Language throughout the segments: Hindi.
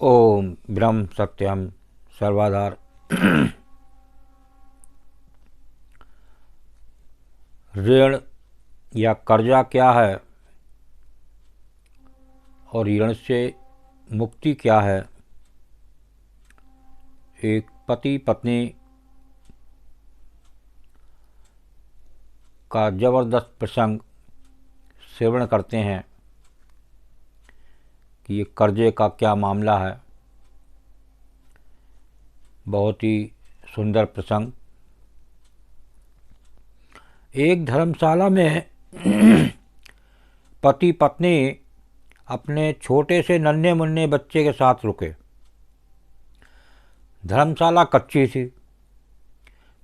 ओम ब्रह्म सत्यम सर्वाधार। ऋण या कर्जा क्या है और ऋण से मुक्ति क्या है। एक पति पत्नी का ज़बरदस्त प्रसंग सेवन करते हैं कि ये कर्जे का क्या मामला है। बहुत ही सुंदर प्रसंग। एक धर्मशाला में पति पत्नी अपने छोटे से नन्हे मुन्ने बच्चे के साथ रुके। धर्मशाला कच्ची थी,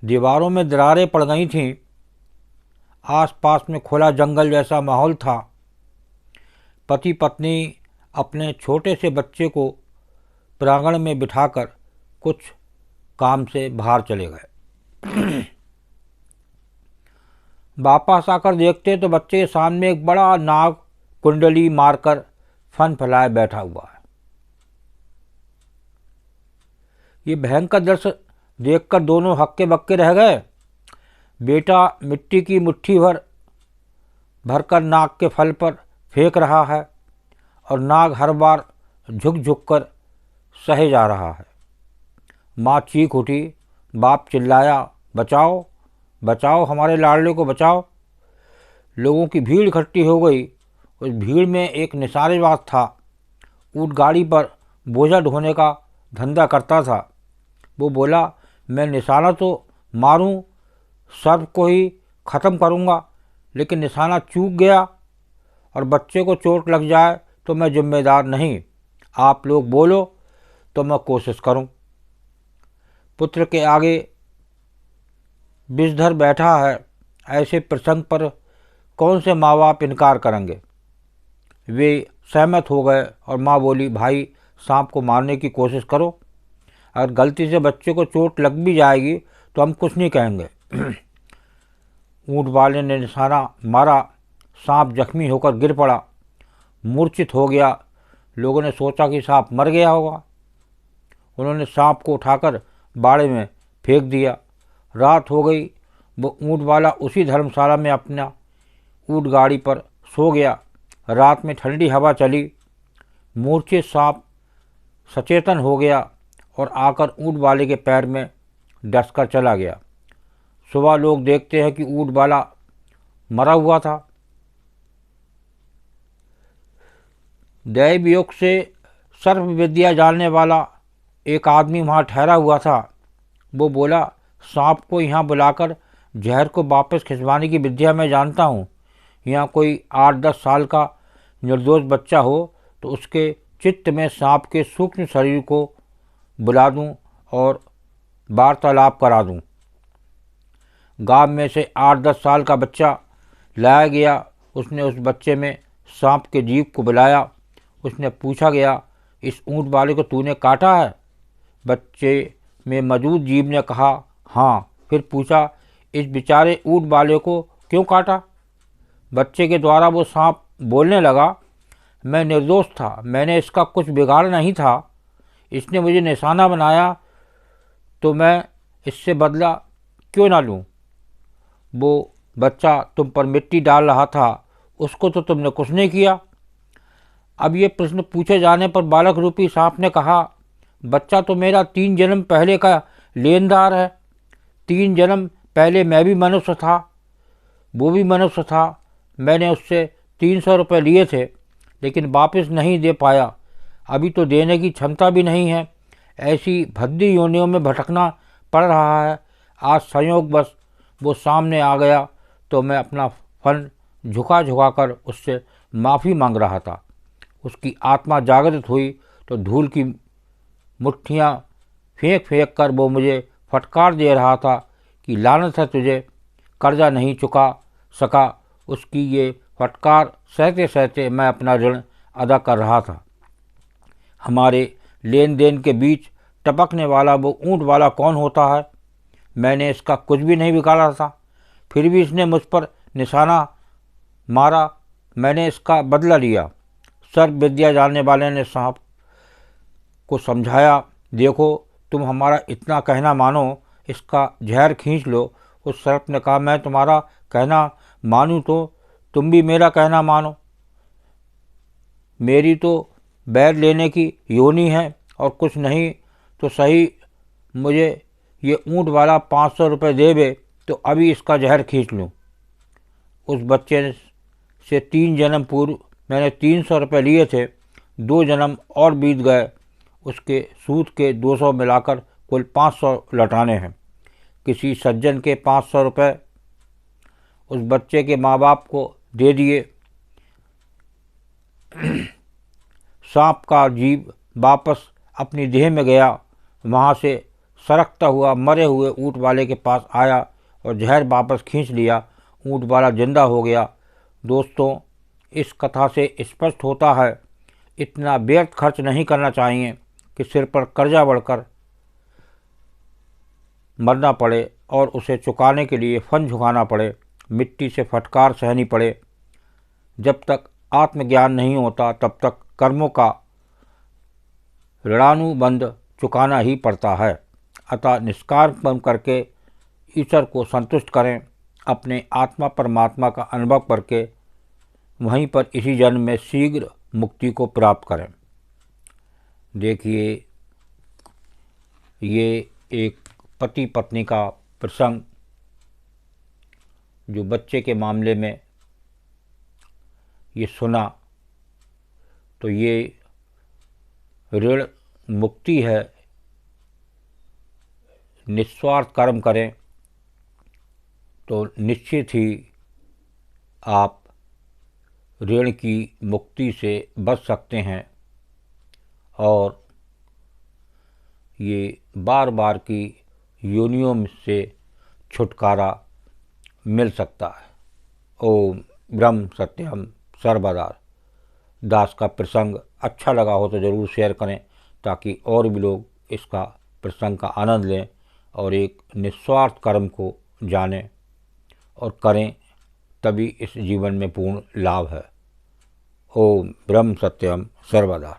दीवारों में दरारें पड़ गई थीं, आसपास में खुला जंगल जैसा माहौल था। पति पत्नी अपने छोटे से बच्चे को प्रांगण में बिठाकर कुछ काम से बाहर चले गए। वापस आकर देखते तो बच्चे के सामने एक बड़ा नाग कुंडली मारकर फन फैलाए बैठा हुआ है। ये भयंकर दृश्य देखकर दोनों हक्के बक्के रह गए। बेटा मिट्टी की मुट्ठी भरकर नाग के फल पर फेंक रहा है और नाग हर बार झुक झुक कर सहे जा रहा है। माँ चीख उठी, बाप चिल्लाया, बचाओ बचाओ, हमारे लाडले को बचाओ। लोगों की भीड़ इकट्ठी हो गई। उस भीड़ में एक निशानेबाज था। ऊँट गाड़ी पर बोझा ढोने का धंधा करता था। वो बोला, मैं निशाना तो मारूं, सर्प को ही ख़त्म करूंगा, लेकिन निशाना चूक गया और बच्चे को चोट लग जाए तो मैं जिम्मेदार नहीं। आप लोग बोलो तो मैं कोशिश करूं। पुत्र के आगे विषधर बैठा है, ऐसे प्रसंग पर कौन से माँ बाप इनकार करेंगे। वे सहमत हो गए और माँ बोली, भाई सांप को मारने की कोशिश करो, अगर गलती से बच्चे को चोट लग भी जाएगी तो हम कुछ नहीं कहेंगे। ऊँट वाले ने निशाना मारा, सांप जख्मी होकर गिर पड़ा, मूर्छित हो गया। लोगों ने सोचा कि सांप मर गया होगा। उन्होंने सांप को उठाकर बाड़े में फेंक दिया। रात हो गई। वो ऊँट वाला उसी धर्मशाला में अपना ऊँट गाड़ी पर सो गया। रात में ठंडी हवा चली। मूर्छित सांप सचेतन हो गया और आकर ऊँट वाले के पैर में डसकर चला गया। सुबह लोग देखते हैं कि ऊँट वाला मरा हुआ था। दैव योग से सर्प विद्या जानने वाला एक आदमी वहाँ ठहरा हुआ था। वो बोला, सांप को यहाँ बुलाकर जहर को वापस खिंचवाने की विद्या मैं जानता हूँ। यहाँ कोई 8-10 साल का निर्दोष बच्चा हो तो उसके चित्त में सांप के सूक्ष्म शरीर को बुला दूँ और वार्तालाप करा दूँ। गांव में से 8-10 साल का बच्चा लाया गया। उसने उस बच्चे में सांप के जीव को बुलाया। उसने पूछा गया, इस ऊँट वाले को तूने काटा है? बच्चे में मौजूद जीव ने कहा, हाँ। फिर पूछा, इस बेचारे ऊँट वाले को क्यों काटा? बच्चे के द्वारा वो सांप बोलने लगा, मैं निर्दोष था, मैंने इसका कुछ बिगाड़ नहीं था। इसने मुझे निशाना बनाया तो मैं इससे बदला क्यों ना लूँ। वो बच्चा तुम पर मिट्टी डाल रहा था, उसको तो तुमने कुछ नहीं किया। अब ये प्रश्न पूछे जाने पर बालक रूपी सांप ने कहा, बच्चा तो मेरा 3 जन्म पहले का लेनदार है। 3 जन्म पहले मैं भी मनुष्य था, वो भी मनुष्य था। मैंने उससे 300 रुपये लिए थे, लेकिन वापस नहीं दे पाया। अभी तो देने की क्षमता भी नहीं है। ऐसी भद्दी योनियों में भटकना पड़ रहा है। आज संयोगवश वो सामने आ गया तो मैं अपना फन झुका झुका कर उससे माफ़ी मांग रहा था। उसकी आत्मा जागृत हुई तो धूल की मुट्ठियाँ फेंक फेंक कर वो मुझे फटकार दे रहा था कि लानत है तुझे, कर्जा नहीं चुका सका। उसकी ये फटकार सहते सहते मैं अपना ऋण अदा कर रहा था। हमारे लेन देन के बीच टपकने वाला वो ऊँट वाला कौन होता है? मैंने इसका कुछ भी नहीं बिगाड़ा था, फिर भी इसने मुझ पर निशाना मारा। मैंने इसका बदला लिया। सर्प विद्या जानने वाले ने सांप को समझाया, देखो तुम हमारा इतना कहना मानो, इसका जहर खींच लो। उस सर्प ने कहा, मैं तुम्हारा कहना मानूं तो तुम भी मेरा कहना मानो। मेरी तो बैर लेने की योनि है और कुछ नहीं तो सही, मुझे ये ऊँट वाला 500 रुपये देवे तो अभी इसका जहर खींच लूँ। उस बच्चे से 3 जन्म पूर्व मैंने 300 रुपये लिए थे, 2 जन्म और बीत गए, उसके सूद के 200 मिलाकर कुल 500 लौटाने हैं। किसी सज्जन के 500 रुपये उस बच्चे के माँ बाप को दे दिए। सांप का जीव वापस अपनी देह में गया, वहाँ से सरकता हुआ मरे हुए ऊँट वाले के पास आया और जहर वापस खींच लिया। ऊँट वाला जिंदा हो गया। दोस्तों, इस कथा से स्पष्ट होता है, इतना व्यर्थ खर्च नहीं करना चाहिए कि सिर पर कर्जा बढ़कर मरना पड़े और उसे चुकाने के लिए फन झुकाना पड़े, मिट्टी से फटकार सहनी पड़े। जब तक आत्मज्ञान नहीं होता तब तक कर्मों का ऋणानुबंध चुकाना ही पड़ता है। अतः निष्काम कर्म करके ईश्वर को संतुष्ट करें, अपने आत्मा परमात्मा का अनुभव करके वहीं पर इसी जन्म में शीघ्र मुक्ति को प्राप्त करें। देखिए, ये एक पति पत्नी का प्रसंग जो बच्चे के मामले में ये सुना, तो ये ऋण मुक्ति है। निस्वार्थ कर्म करें तो निश्चित ही आप ऋण की मुक्ति से बच सकते हैं और ये बार बार की योनियों से छुटकारा मिल सकता है। ओम ब्रह्म सत्यम सर्वदा। दास का प्रसंग अच्छा लगा हो तो ज़रूर शेयर करें ताकि और भी लोग इसका प्रसंग का आनंद लें और एक निस्वार्थ कर्म को जानें और करें, तभी इस जीवन में पूर्ण लाभ है। ओम ब्रह्म सत्यम सर्वदा।